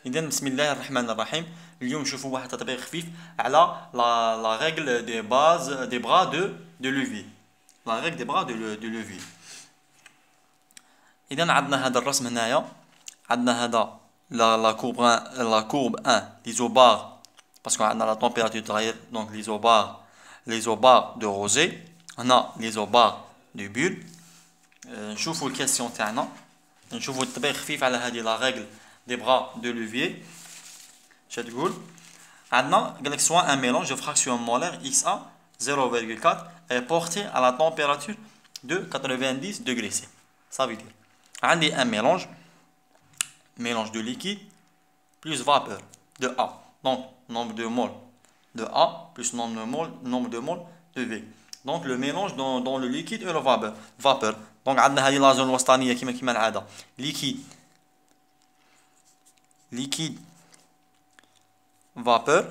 إذا بسم الله الرحمن الرحيم. اليوم نشوفوا واحد التطبيق خفيف على لا رègle des bases des bras de levier. La règle des bras de levier. إذا عندنا هذا الرسم هنايا، عندنا هذا la courbe 1 l'isobar parce qu'on a la température تغير donc l'isobar de rosée. هنا l'isobar de bulle. نشوفوا الكيسيون تاعنا، نشوفوا التطبيق خفيف على هذه la règle des bras de levier. شتقول عندنا قالك soit un mélange de fraction molaire XA 0,4 est porté à la température de 90 degrés C. Ça veut dire عندي un mélange de liquide plus vapeur de A. Donc nombre de moles de A plus nombre de moles de V. Donc le mélange dans le liquide et le vapeur. Donc عندنا هذه لا زون الوسطانية كما العادة liquide vapeur.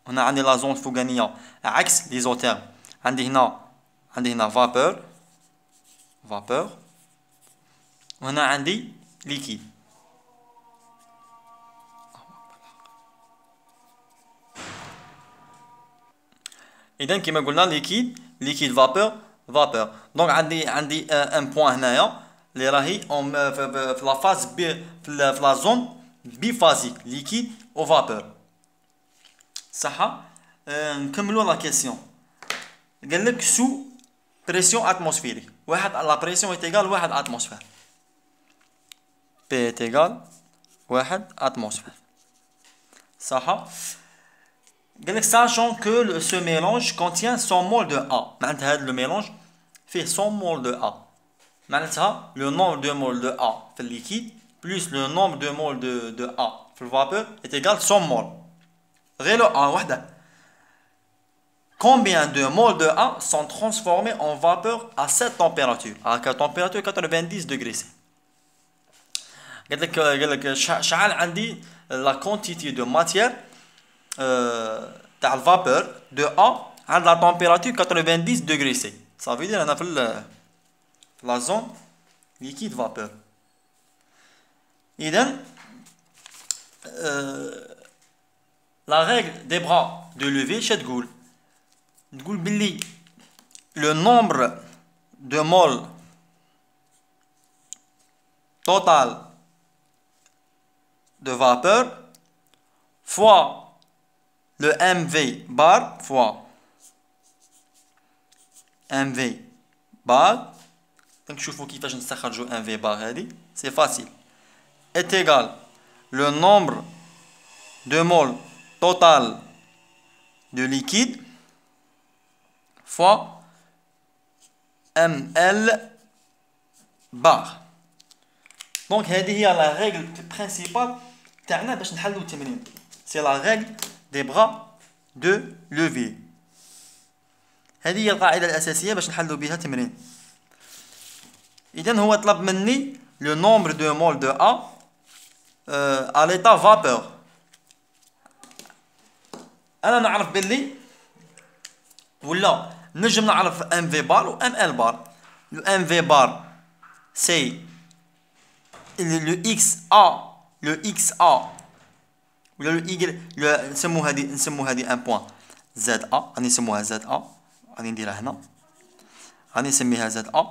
هنا عندي لا زون الفوقانية عكس ليزوتيرم، عندي هنا vapeur وهنا عندي liquide. إذا كما قلنا liquide vapeur. دونك عندي ان بوان هنايا اللي راهي في لا فاز في لا زون بيفازيك liquide او vapeur. صح. نكملوا لا كيسيون. قال لك سو بريسيون اتموسفيريك، واحد لا بريسيون ايتيغال 1 اتموسفير. بي ايتيغال 1 اتموسفير. صح. قال لك sachant que ce mélange contient 100 mol de A. معناتها هذا الميلانج فيه 100 mol de A. معناتها le nombre de mol de A في الليكيد plus le nombre de mol de A في الفابور est égal 100 mol. غير le A وحده. Combien de moles de A sont transformés en vapeur à cette température? À quelle température? 90 degrés C. قال لك شحال عندي la quantité de matière تاع الفابور de A à la température 90 degrés C. Ça veut dire أنا في la zone liquide vapeur. إذن la règle des bras de levier شتقول باللي le nombre de moles total de vapeur fois le MV bar fois MV bar. donc نشوفوا كيفاش نستخرجوا MV bar هذه. c'est facile. est égal le nombre de moles total de liquide fois ml bar. donc هذه هي la règle principale تاعنا باش نحلوا التمرين. c'est la règle des bras de levier. هذه هي القاعدة الأساسية باش نحلوا بها تمرين. إذن هو طلب مني le nombre de moles de A à l'état vapeur. أنا نعرف باللي ولا نجم نعرف MV bar و ML bar. le MV bar c'est le XA ولا le Y. نسمو هذه ان بوان ZA. غادي نسموها ZA، غادي نديرها هنا، غادي نسميها ZA،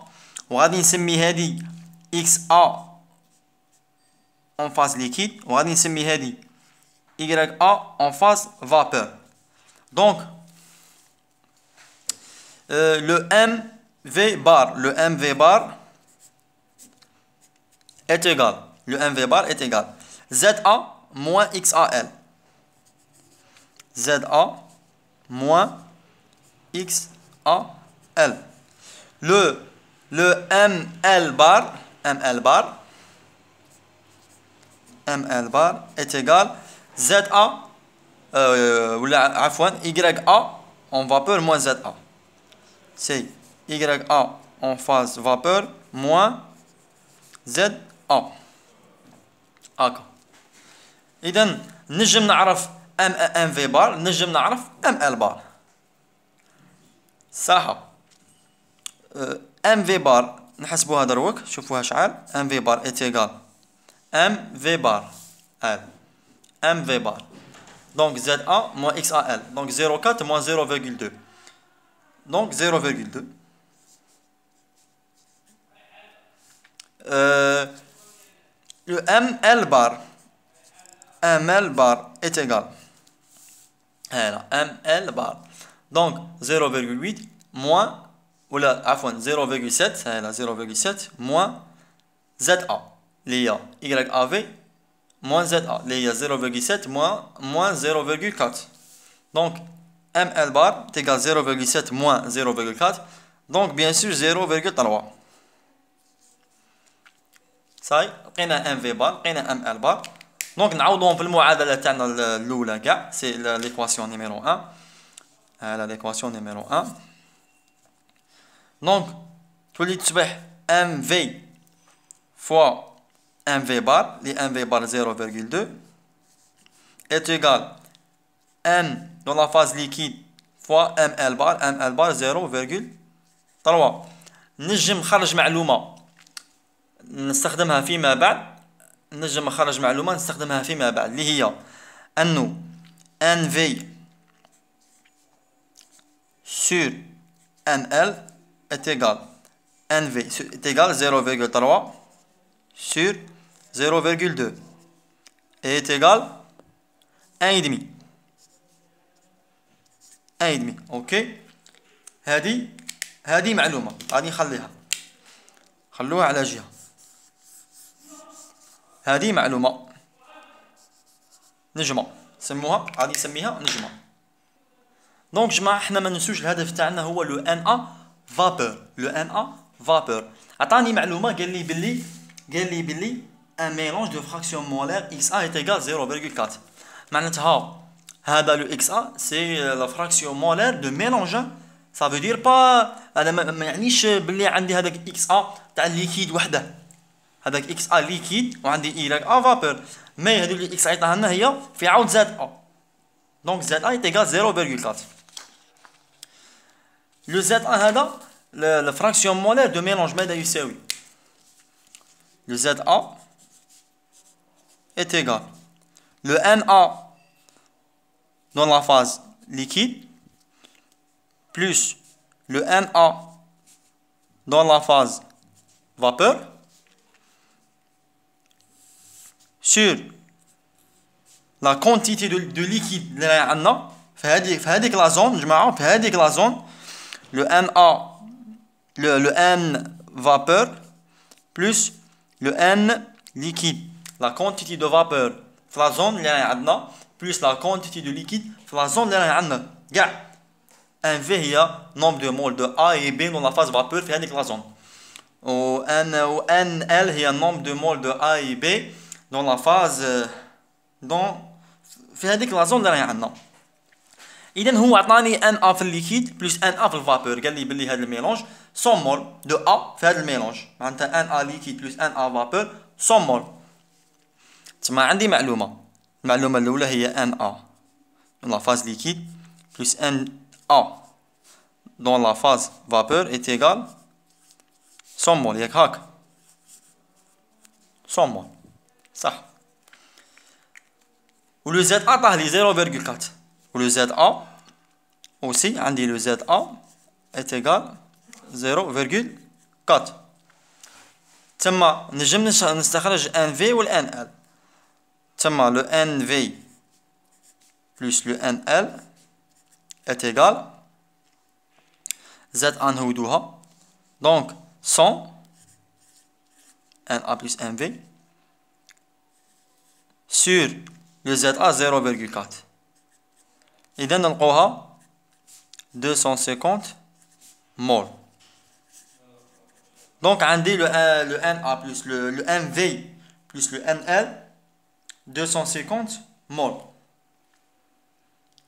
وغادي نسمي هذه XA en phase liquide، وغادي نسمي هذه YA en phase vapeur. donc le MV bar est égal ZA moins XAL. ZA moins XAL. le ML bar est égal ZA ولا عفوا YA en vapeur moins ZA. c'est YA en phase vapeur moins ZA. هاكا. إذا نجم نعرف MV بار، نجم نعرف ML بار. صح. MV بار نحسبوها دروك، شوفوها شحال. MV بار est égal MV بار L. MV bar. Donc ZA moins XAL. Donc 0,4 moins 0,2. Donc 0,2. Le ML bar. ML bar est égal. Voilà, ML bar. Donc 0,8 moins, ou là, à 0,7, voilà, 0,7 moins ZA. L'IA YAV moins ZA. L'IA 0,7 moins 0,4. Donc ML bar est égal à 0,7 moins 0,4. Donc bien sûr 0,3. صاي لقينا MV bar لقينا ML bar. دونك نعوضوهم في المعادله تاعنا الاولى كاع سي ليكواسيون نيميرو 1. هذا ليكواسيون نيميرو 1. دونك تولي تصبح MV fois MV bar li MV bar 0,2 est égal N dans la phase liquide fois ML bar 0,3. نجم نخرج معلومه نستخدمها فيما بعد. نجم نخرج معلومه نستخدمها فيما بعد اللي هي انه NV sur NL est égal NV est égal 0,3 sur 0,2 et est égal 1,5. 1,5. اوكي. هذه معلومه غادي نخليها. خلوها على جهه. هذه معلومة نجمة سموها غادي نسميها نجمة. دونك جماعة حنا ما ننسوش الهدف تاعنا هو لو ان ا فابور. لو ان ا فابور عطاني معلومة قال لي بلي ان ميلونج دو فراكسيون مولير اكس ا ايت ايغال 0,4. معناتها هذا لو اكس ا سي لا فراكسيون مولير دو ميلونج. سا فو دير با هذا ما يعنيش بلي عندي هذاك اكس ا تاع الليكيد وحده. هذاك اكس ا ليكيد وعندي اي ا فابور. مي هذو اللي اكس ا عطاها لنا هي في عوض زد ا. دونك زد ا ايغال 0,4. لو زد ا هذا لا فراكسيون مولير دو ميلونج ماذا يساوي؟ لو زد ا est égal le Na dans la phase liquide plus le Na dans la phase vapeur sur la quantité de liquide اللي عندنا في هذيك لا زون جماعه. في هذيك لا زون le Na le N vapeur plus le N liquide. La quantité de vapeur في la zone اللي عندنا plus la quantité de liquide في la zone اللي عندنا كاع. ان في هي nombre de moles de A et B dans la phase vapeur في هذيك لا زون. و N L هي nombre de moles de A et B dans la phase في هذيك لا زون اللي عندنا. اذا هو عطاني ان ا في الليكيد بلس ان ا في الفابور. قال لي بلي هذا الميلونج 100 مول دو ا في هذا الميلونج. معناتها ان ا ليكيد بلس ان ا فابور 100 مول. تما عندي المعلومه الاولى هي ان ا dans la phase liquide plus n a dans la phase vapeur est égal 100 مول. ياك هاك 100 مول صح. و لو زد ا طاح لي 0,4. و لو زد ا aussi عندي لو زد ا est égal 0,4. تما نجم نستخرج ان في و ان ال. تما لو ان في plus le NL est égal ZA نهودوها donc 100 NA plus NV sur le ZA 0,4. إذا نلقوها 250 مول. donc عندي le NA plus le NV plus le NL 250 مول.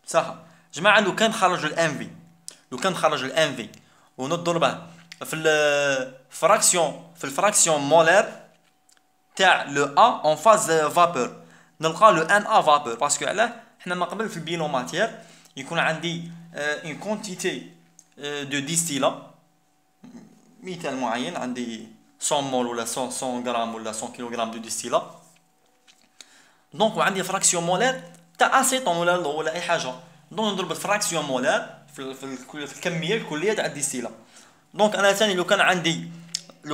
صح جماعه. لو كان نخرج الان في ونضربه في الفراكسيون مولير تاع لو ا اون فاز فابور نلقى لو ان ا فابور. باسكو علاه حنا ما قبل في البينو ماتير يكون عندي اون كونتيتي دو ديستيلا مثال معين. عندي 100 مول ولا 100 غرام ولا 100 كيلوغرام دو ديستيلا. دونك وعندي فراكسيون مولار تاع اسيتون ولا اي حاجه. دونك نضرب الفراكسيون مولار في الكميه الكليه تاع الديستيلا. دونك انا ثاني لو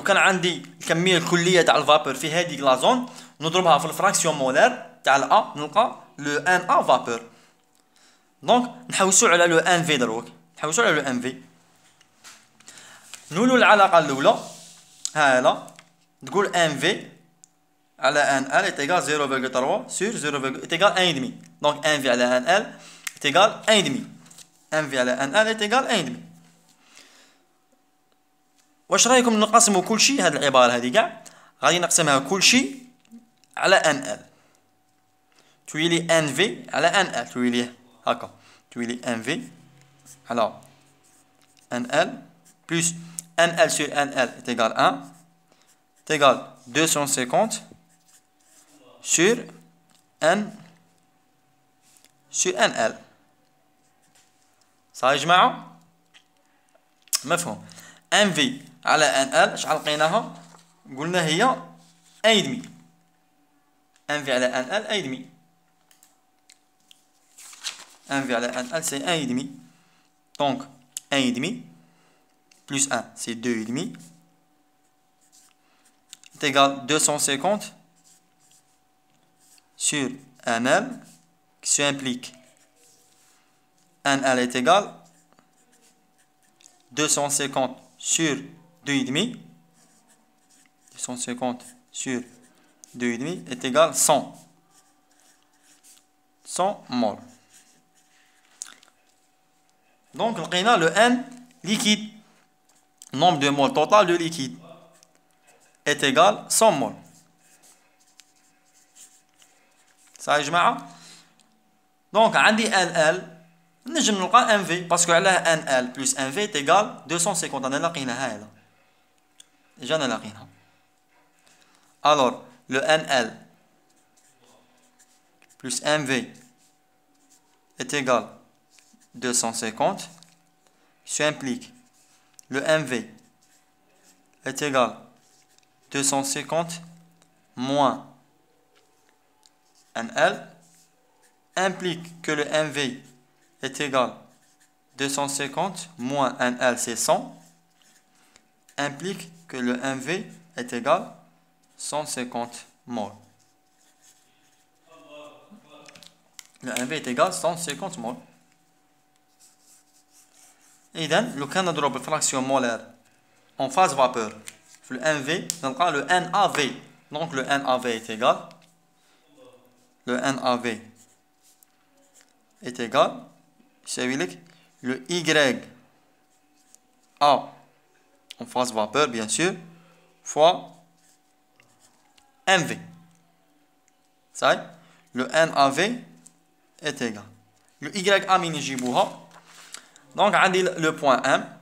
كان عندي الكميه الكليه تاع الفابور في هذيك لا زون، نضربها في الفراكسيون مولار تاع الأ، نلقى لو ان ا فابور. دونك نحوسو على لو ان في دروك، نحوسو على لو ان في. نولو العلاقه الاولى هالا تقول ان في على ان ال est égal 0,3 sur 0, est égal 1,5. Donc 1 في على ان ال est égal 1,5. 1 في على ان ال est égal 1,5. واش رايكم نقسموا كل شيء؟ هذه العباره هذه كاع غادي نقسمها كل شيء على ان ال، تولي ان في على ان ال، تولي هكا، تولي ان في على ان ال plus ان ال sur ان ال est égal 1 est égal 250 sur ان ال. صحيح يا جماعه؟ مفهوم. ان في على ان ال شحال لقيناها؟ قلنا هي 1,5. ان في على ان ال 1,5. ان في على ان ال سي 1,5. دونك 1,5 plus 1 c'est 2,5 est égal 250 sur un L qui s'implique un L est égal 250 sur 2,5. 250 sur 2,5 est égal 100 mol. Donc لقينا le N liquide. Nombre de moles total de liquide est égal 100 moles. صحيح يا جماعة؟ دونك عندي ان ال نجم نلقى ان في باسكو علاه ان ال بلس ان في تيغال 250. انا لقيناها هذا، جانا لقيناها. الور لو ان ال بلس ان في est égal 250 s'implique le MV est égal 250 moins NL implique que le MV est égal 250 moins NL c'est 100 implique que le MV est égal 150 mol. Le MV est égal 150 mol. إذا لو كان نضرب الفراكسيون مولار en phase vapeur في ال NV نلقى le NAV. donc le NAV est égal يساوي لك le YA en phase vapeur bien sûr fois MV. صحيح le NAV est égal le YA من نجيبوها. دونك عندي لو بوان ام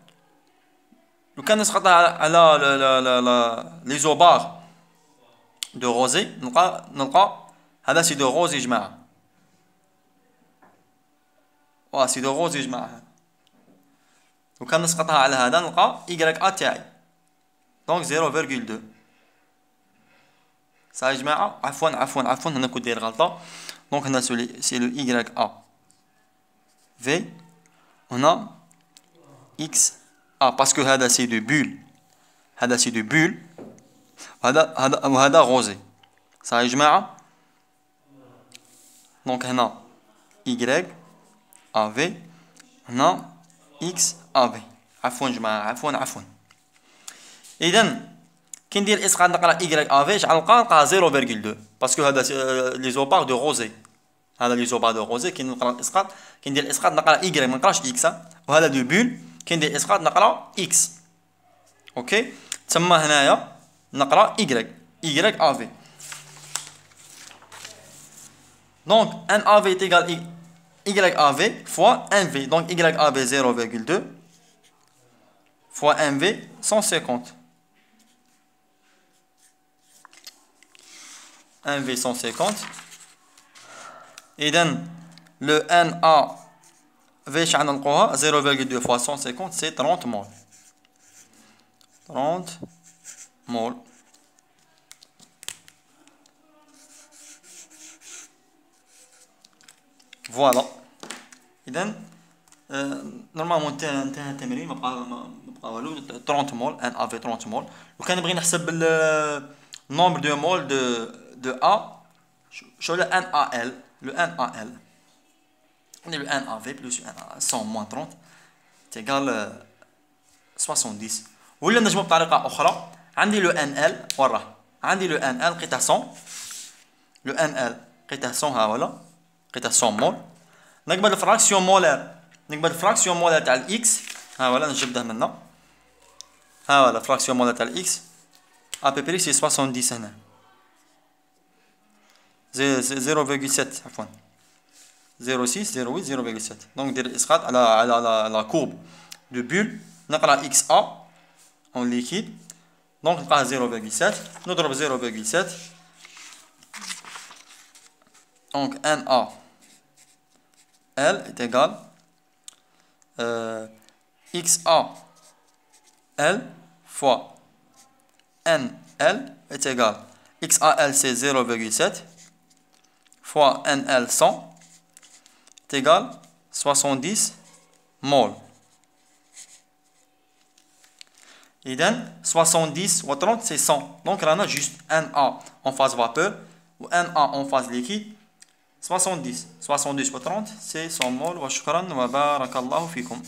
لو كان نسقطها على لي زوبار دو روزي نلقى هذا سي دو روزي جماعه، سي دو روزي جماعه. لو كان نسقطها على هذا نلقى Y A تاعي دونك 0,2. صحيح يا جماعه؟ عفوا هنا كنت داير غلطه. دونك هنا سي لو Y A V هنا X A باسكو هذا سي دو بول، هذا سي دو بول، وهذا غوزي. صحيح يا جماعة؟ دونك هنا Y A V هنا X A V. عفوا جماعة عفوا. إذا كي ندير إسقاط نقرا Y A V شحال نلقى 0,2 باسكو هذا لي زوبار دو غوزي. هذا لي زوبار دو غوزي كي نقرا الاسقاط كي ندير الاسقاط نقرا اي ما نقراش اكس. وهذا دو بول كي ندير الاسقاط نقرا اكس. اوكي تما هنايا نقرا Y A V. دونك ان A V تيغال Y A V فوا ان في. دونك Y A V 0,2 فوا ان في 150. ان في 150. إذن le NA V شحال نلقوها 0,2 fois 150 c'est 30 mol. 30 mol. فوالا. اذا نورمالمون انتهى التمرين، ما بقى والو. 30 مول، ان افي 30 مول. لو كان نبغي نحسب النومبر دو مول دو ا، شو le NaL. Le NaL, le NaV plus NaL 100 moins 30 est égal 70. ولا نجمو بطريقة أخرى، عندي لو NL وراه، عندي لو NL قيتها 100. لو NL قيتها 100 ها ولا، قيتها 100 مول. نقبل الفراكسيون مولار، نقبل الفراكسيون مولار تاع الإكس ها ولا، نجبده منا ها ولا. فراكسيون مولار تاع الإكس أبيبري سي 70 هنا، 0,7 عفوا 0,6 0,8 0,7. دونك ندير الاسقاط على لا كورب دو بول، نقرا اكس ا اون ليكيد، دونك نلقاها 0,7. نضرب 0,7 دونك ان ا ال est égal x a l fois n l est égal x a l c'est 0,7 fois NL 100 est égal 70 mol. Et donc 70 ou 30 c'est 100. Donc on a juste Na en phase vapeur ou Na en phase liquide. 70 ou 30 c'est 100 mol. Wa shukran wa barakallahu fikum.